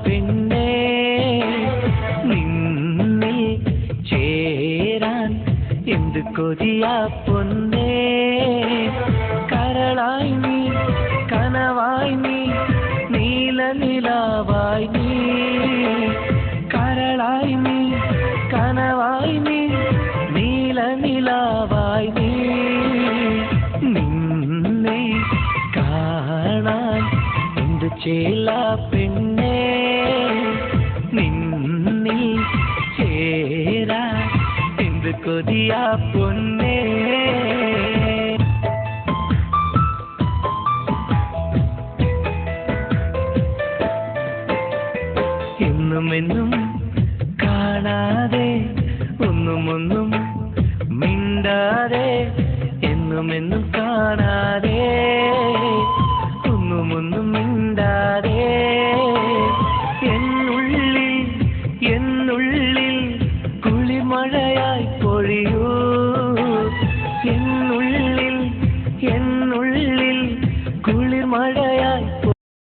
പെണ്ണേ നിന്നിൽ ചേരാൻ എന്ത് കൊതിയാ പൊന്നേ കരളായി നീ കനവായി നീ നീലനിലാവായി നീ കരളായി നീ കനവായി നീ നീലനിലാവായി നീ നിന്നെ കാണാൻ എന്ത് ചേല പെണ്ണേ നിന്നിൽ ചേരാ എന്ത് കൊതിയാ പൊന്നേ എന്നും കാണാതെ ഒന്നും മിണ്ടാതെ എന്നും കാണാതെ ഒന്നും മിണ്ടാതെ എന്നുള്ളിൽ കുളിമഴയായി പൊഴിയൂ എന്നുള്ളിൽ കുളിർമഴ